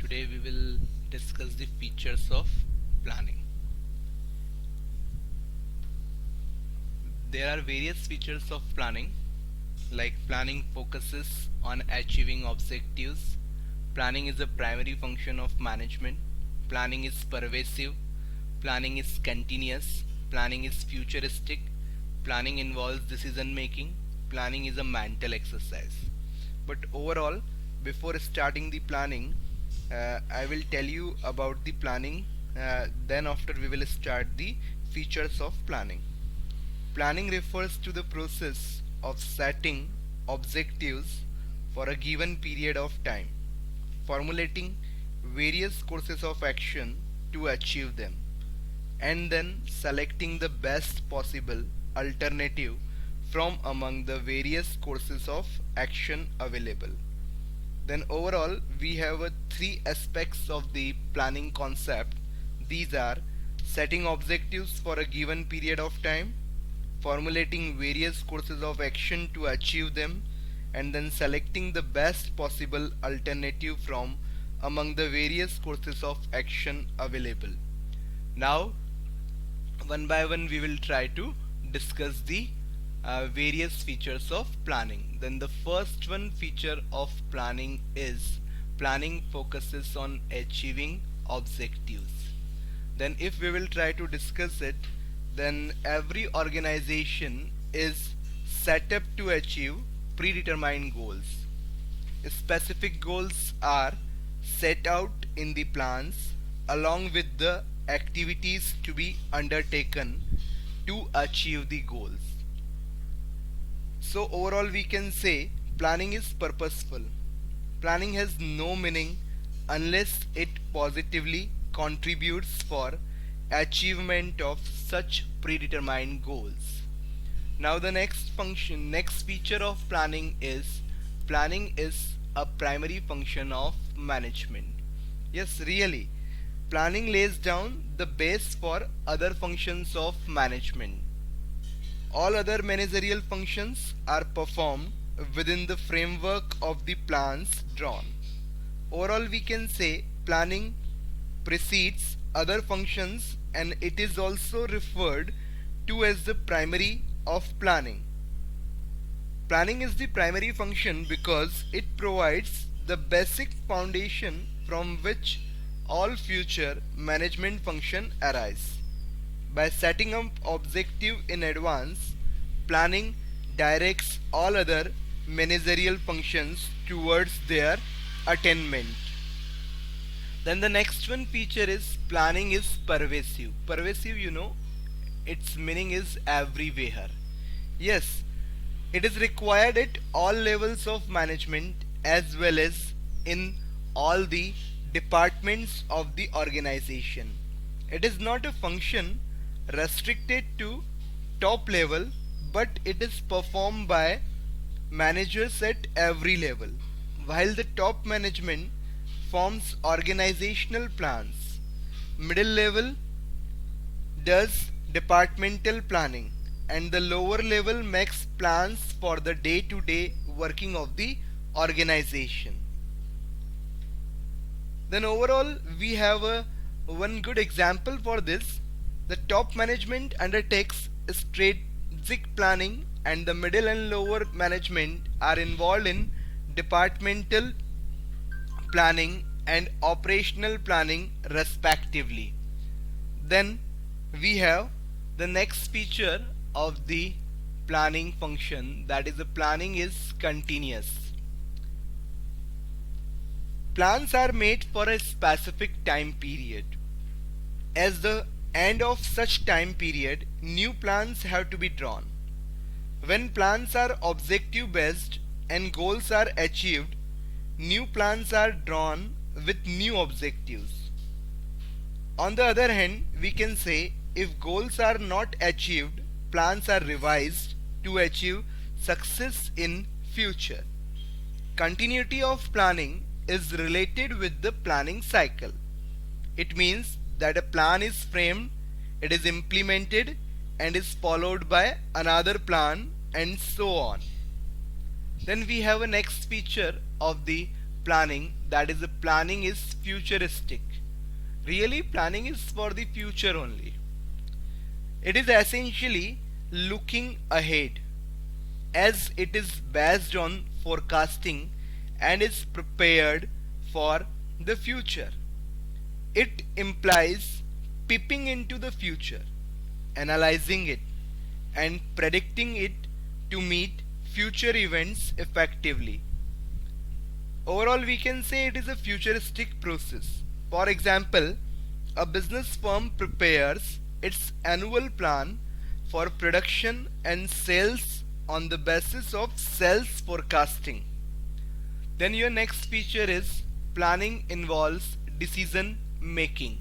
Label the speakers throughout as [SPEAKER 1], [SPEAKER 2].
[SPEAKER 1] Today we will discuss the features of planning. There are various features of planning, like planning focuses on achieving objectives. Planning is a primary function of management. Planning is pervasive. Planning is continuous. Planning is futuristic. Planning involves decision making. Planning is a mental exercise. But overall, before starting the planning, I will tell you about the planning. Then after we will start the features of planning. Planning refers to the process of setting objectives for a given period of time, formulating various courses of action to achieve them, and then selecting the best possible alternative from among the various courses of action available. Then overall we have three aspects of the planning concept. These are setting objectives for a given period of time, formulating various courses of action to achieve them, and then selecting the best possible alternative from among the various courses of action available. Now, one by one, we will try to discuss the various features of planning. Then, the first one feature of planning is planning focuses on achieving objectives. Then, if we will try to discuss it, then every organization is set up to achieve predetermined goals. Specific goals are set out in the plans along with the activities to be undertaken to achieve the goals. So overall we can say planning is purposeful. Planning has no meaning unless it positively contributes for achievement of such predetermined goals. Now the next feature of planning is a primary function of management. Yes, really, planning lays down the base for other functions of management. All other managerial functions are performed within the framework of the plans drawn. Overall, we can say planning precedes other functions and it is also referred to as the primary of planning. Planning is the primary function because it provides the basic foundation from which all future management function arise. By setting up objective in advance, planning directs all other managerial functions towards their attainment. Then the next one feature is planning is pervasive. Pervasive, its meaning is everywhere. Yes, it is required at all levels of management as well as in all the departments of the organization. It is not a function restricted to top level, but it is performed by managers at every level. While the top management forms organizational plans, middle level does departmental planning, and the lower level makes plans for the day-to-day working of the organization. Then overall we have one good example for this. The top management undertakes strategic planning and the middle and lower management are involved in departmental planning and operational planning respectively. Then we have the next feature of the planning function, that is the planning is continuous. Plans are made for a specific time period. As the end of such time period, new plans have to be drawn. When plans are objective based and goals are achieved, new plans are drawn with new objectives. On the other hand, we can say if goals are not achieved, plans are revised to achieve success in future. Continuity of planning is related with the planning cycle. It means that a plan is framed, it is implemented and is followed by another plan and so on. Then we have a next feature of the planning, that is, the planning is futuristic. Really, planning is for the future only. It is essentially looking ahead, as it is based on forecasting and is prepared for the future. It implies peeping into the future, analyzing it, and predicting it to meet future events effectively. Overall, we can say it is a futuristic process. For example, a business firm prepares its annual plan for production and sales on the basis of sales forecasting. Then your next feature is planning involves decision making.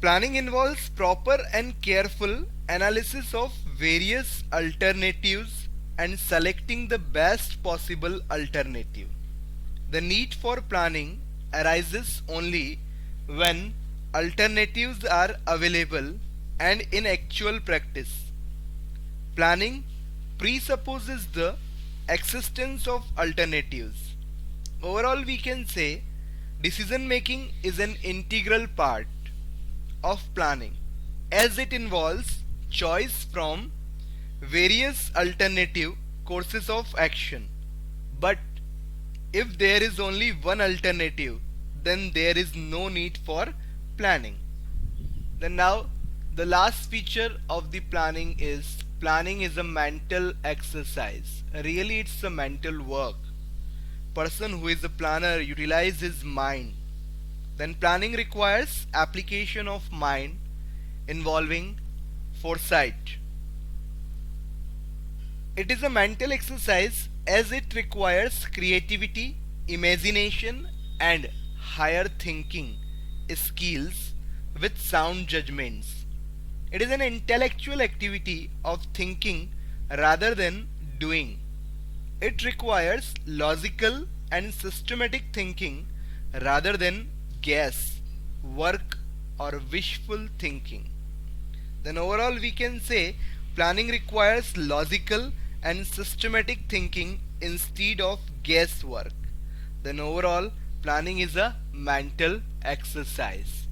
[SPEAKER 1] Planning involves proper and careful analysis of various alternatives and selecting the best possible alternative. The need for planning arises only when alternatives are available and in actual practice. Planning presupposes the existence of alternatives. Overall, we can say decision making is an integral part of planning, as it involves choice from various alternative courses of action. But if there is only one alternative, then there is no need for planning. Then now the last feature of the planning is a mental exercise. Really, it's a mental work. Person who is a planner utilizes his mind. Then planning requires application of mind involving foresight. It is a mental exercise as it requires creativity, imagination, and higher thinking skills with sound judgments. It is an intellectual activity of thinking rather than doing. It requires logical and systematic thinking rather than guess, work, or wishful thinking. Then overall we can say planning requires logical and systematic thinking instead of guesswork. Then overall planning is a mental exercise.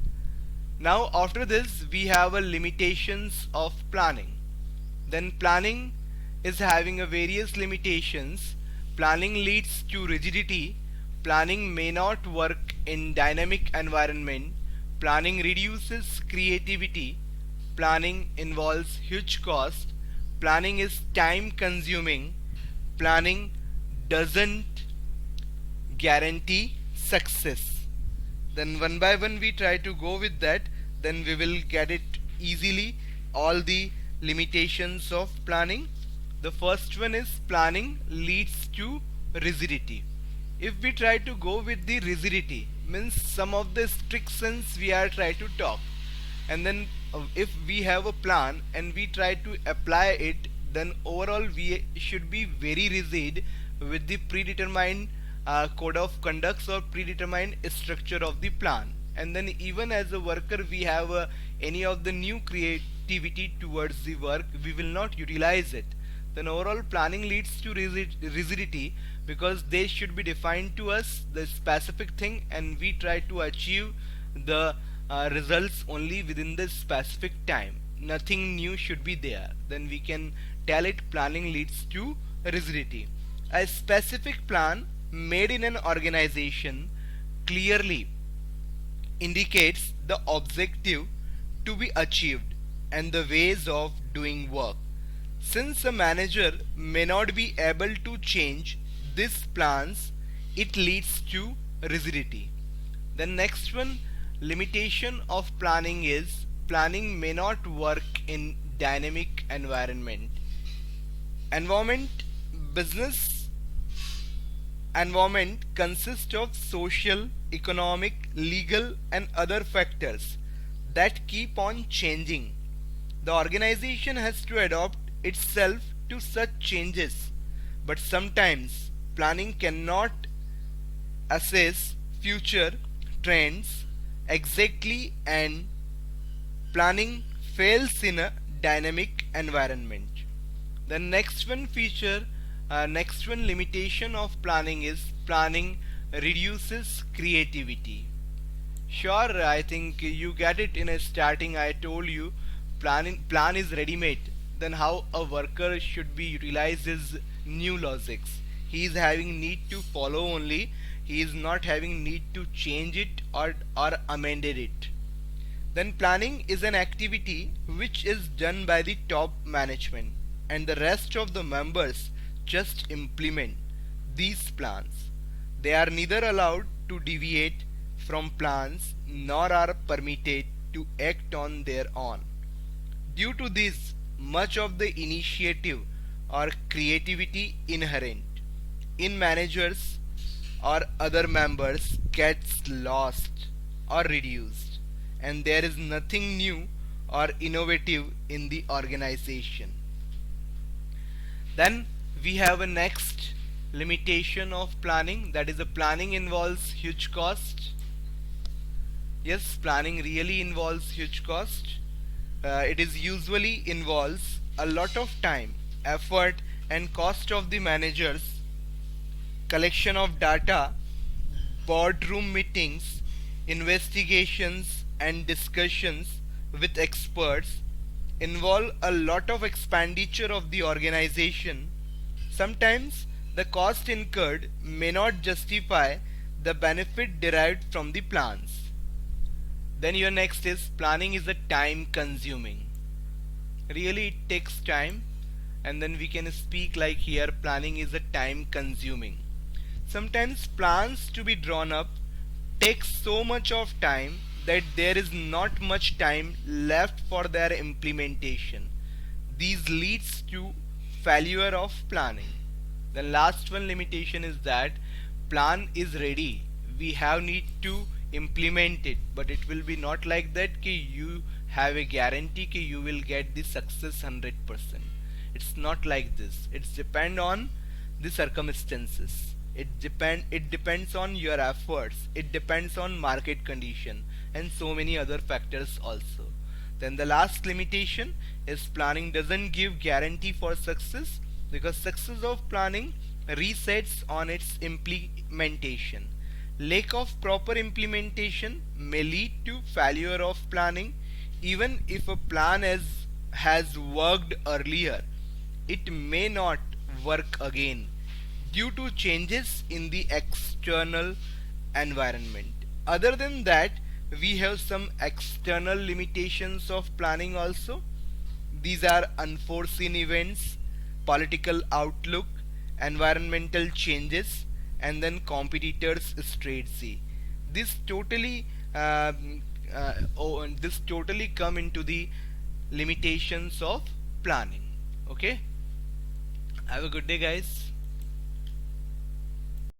[SPEAKER 1] Now after this we have a limitations of planning. Then planning is having a various limitations. Planning leads to rigidity. Planning may not work in dynamic environment. Planning reduces creativity. Planning involves huge cost. Planning is time consuming. Planning doesn't guarantee success. Then one by one we try to go with that, then we will get it easily, all the limitations of planning. The first one is planning leads to rigidity. If we try to go with the rigidity, means some of the restrictions we are try to talk, and then if we have a plan and we try to apply it, then overall we should be very rigid with the predetermined code of conducts or predetermined structure of the plan. And then even as a worker we have any of the new creativity towards the work, we will not utilize it. Then overall planning leads to rigidity because they should be defined to us the specific thing and we try to achieve the results only within the specific time. Nothing new should be there. Then we can tell it planning leads to rigidity. A specific plan made in an organization clearly indicates the objective to be achieved and the ways of doing work. Since a manager may not be able to change these plans, it leads to rigidity. The next one, limitation of planning is planning may not work in dynamic environment. Business environment consists of social, economic, legal and other factors that keep on changing. The organization has to adapt itself to such changes, but sometimes planning cannot assess future trends exactly and planning fails in a dynamic environment. The next one feature, next one limitation of planning is planning reduces creativity. Sure, I think you get it in a starting. I told you plan is ready-made. Then how a worker should be utilize his new logics. He is having need to follow only. He is not having need to change it or amended it. Then planning is an activity which is done by the top management and the rest of the members just implement these plans. They are neither allowed to deviate from plans nor are permitted to act on their own. Due to this, much of the initiative or creativity inherent in managers or other members gets lost or reduced, and there is nothing new or innovative in the organization. Then we have a next limitation of planning, that is, the planning involves huge cost. Yes, planning really involves huge cost. It is usually involves a lot of time, effort, and cost of the managers, collection of data, boardroom meetings, investigations, and discussions with experts involve a lot of expenditure of the organization. Sometimes the cost incurred may not justify the benefit derived from the plans. Then your next is planning is a time consuming. Really it takes time, and then we can speak like here planning is a time consuming. Sometimes plans to be drawn up take so much of time that there is not much time left for their implementation. These leads to failure of planning. The last one limitation is that plan is ready. We have need to implement it, but it will be not like that कि you have a guarantee कि you will get the success 100%. It's not like this. It's depend on the circumstances. It depends on your efforts. It depends on market condition and so many other factors also. Then the last limitation is planning doesn't give guarantee for success, because success of planning resets on its implementation. Lack of proper implementation may lead to failure of planning. Even if a plan has worked earlier, it may not work again due to changes in the external environment. Other than that, we have some external limitations of planning also. These are unforeseen events, political outlook, environmental changes, and then competitors' strategy. This totally this totally come into the limitations of planning. Okay. Have a good day, guys.